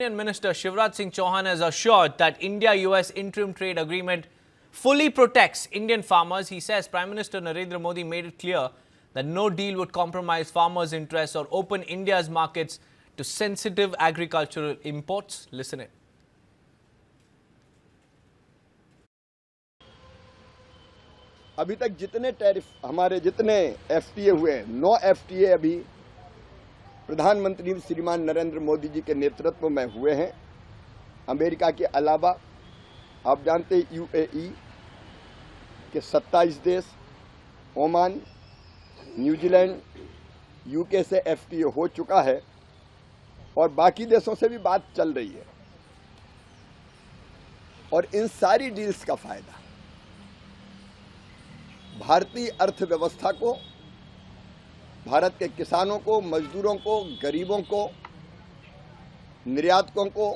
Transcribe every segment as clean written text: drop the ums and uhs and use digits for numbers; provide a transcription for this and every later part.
Indian Minister Shivraj Singh Chauhan has assured that India-US interim trade agreement fully protects Indian farmers. He says Prime Minister Narendra Modi made it clear that no deal would compromise farmers' interests or open India's markets to sensitive agricultural imports. Listen in. अभी तक जितने tariff हमारे जितने FTA हुए 9 FTA अभी प्रधानमंत्री श्रीमान नरेंद्र मोदी जी के नेतृत्व में हुए हैं। अमेरिका के अलावा आप जानते हैं यूएई के 27 देश, ओमान, न्यूजीलैंड, यूके से एफटीए हो चुका है और बाकी देशों से भी बात चल रही है। और इन सारी डील्स का फायदा भारतीय अर्थव्यवस्था को, भारत के किसानों को, मजदूरों को, गरीबों को, निर्यातकों को,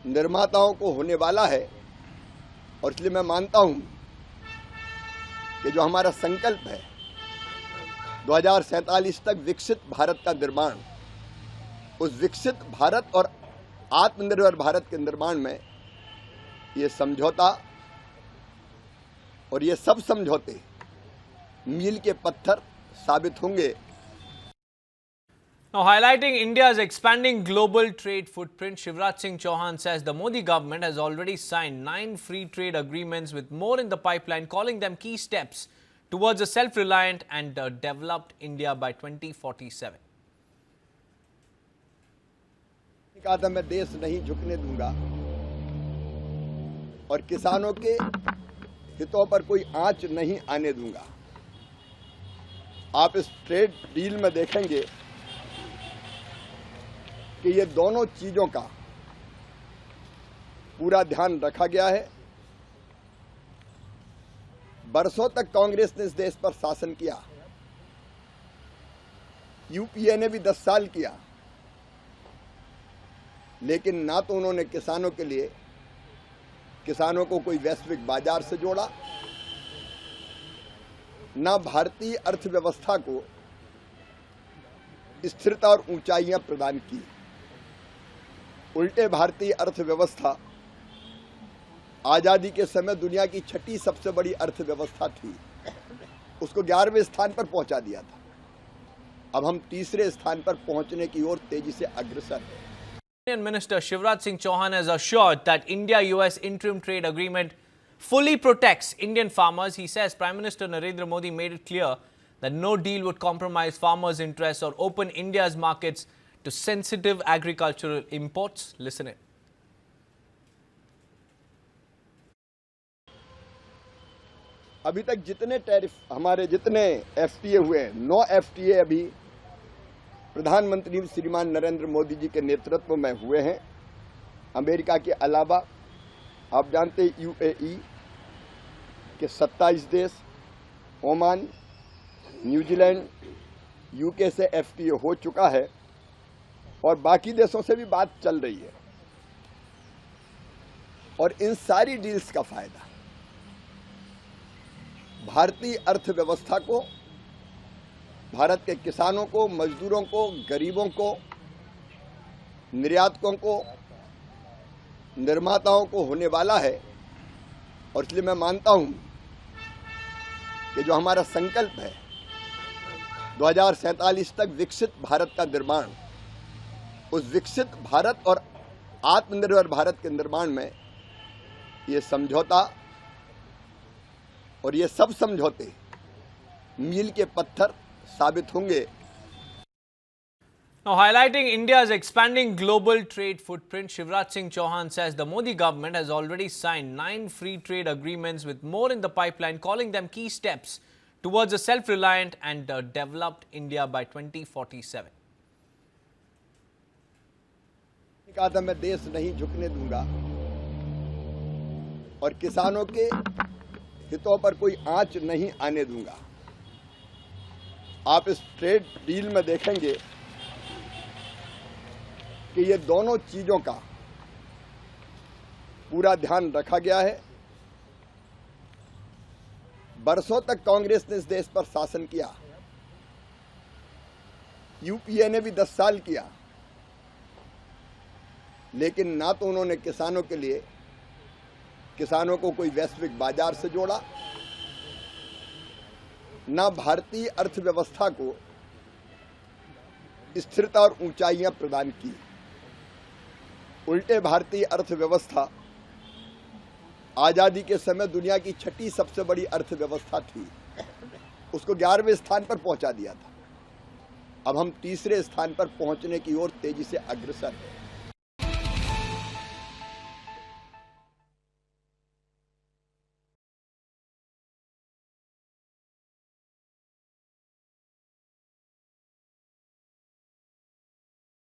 निर्माताओं को होने वाला है। और इसलिए मैं मानता हूं कि जो हमारा संकल्प है 2047 तक विकसित भारत का निर्माण, उस विकसित भारत और आत्मनिर्भर भारत के निर्माण में ये समझौता और ये सब समझौते मील के पत्थर साबित होंगे। Now, highlighting India's expanding global trade footprint, Shivraj Singh Chauhan says the Modi government has already signed 9 free trade agreements with more in the pipeline, calling them key steps towards a self-reliant and developed India by 2047. कहा था मैं देश नहीं झुकने दूंगा और किसानों के हितों पर कोई आंच नहीं आने दूंगा। आप इस ट्रेड डील में देखेंगे कि ये दोनों चीजों का पूरा ध्यान रखा गया है। बरसों तक कांग्रेस ने इस देश पर शासन किया, यूपीए ने भी 10 साल किया, लेकिन ना तो उन्होंने किसानों के लिए किसानों को कोई वैश्विक बाजार से जोड़ा, ना भारतीय अर्थव्यवस्था को स्थिरता और ऊंचाइयां प्रदान की। उल्टे भारतीय अर्थव्यवस्था आजादी के समय दुनिया की 6ठी सबसे बड़ी अर्थव्यवस्था थी, उसको 11वें स्थान पर पहुंचा दिया था। अब हम तीसरे स्थान पर पहुंचने की ओर तेजी से अग्रसर हैं। Indian Minister Shivraj Singh Chauhan has assured that India-US interim trade agreement fully protects Indian farmers. He says Prime Minister Narendra Modi made it clear that no deal would compromise farmers' interests or open India's markets to sensitive agricultural imports. Listen in. अभी तक जितने tariff हमारे जितने FTA हुए 9 FTA अभी प्रधानमंत्री श्रीमान नरेंद्र मोदी जी के नेतृत्व में हुए हैं। अमेरिका के अलावा आप जानते हैं यूएई के 27 देश, ओमान, न्यूजीलैंड, यूके से एफटीए हो चुका है और बाकी देशों से भी बात चल रही है। और इन सारी डील्स का फायदा भारतीय अर्थव्यवस्था को, भारत के किसानों को, मजदूरों को, गरीबों को, निर्यातकों को, निर्माताओं को होने वाला है। और इसलिए मैं मानता हूं कि जो हमारा संकल्प है 2047 तक विकसित भारत का निर्माण, उस विकसित भारत और आत्मनिर्भर भारत के निर्माण में ये समझौता और ये सब समझौते मील के पत्थर साबित होंगे। Now, highlighting India's expanding global trade footprint, Shivraj Singh Chauhan says the Modi government has already signed 9 free trade agreements with more in the pipeline, calling them key steps towards a self-reliant and developed India by 2047. कहा था मैं देश नहीं झुकने दूंगा और किसानों के हितों पर कोई आंच नहीं आने दूंगा। आप इस ट्रेड डील में देखेंगे कि ये दोनों चीजों का पूरा ध्यान रखा गया है। बरसों तक कांग्रेस ने इस देश पर शासन किया, यूपीए ने भी 10 साल किया, लेकिन ना तो उन्होंने किसानों के लिए किसानों को कोई वैश्विक बाजार से जोड़ा, ना भारतीय अर्थव्यवस्था को स्थिरता और ऊंचाइयां प्रदान की। उल्टे भारतीय अर्थव्यवस्था आजादी के समय दुनिया की 6ठी सबसे बड़ी अर्थव्यवस्था थी, उसको 11वें स्थान पर पहुंचा दिया था। अब हम 3रे स्थान पर पहुंचने की ओर तेजी से अग्रसर हैं।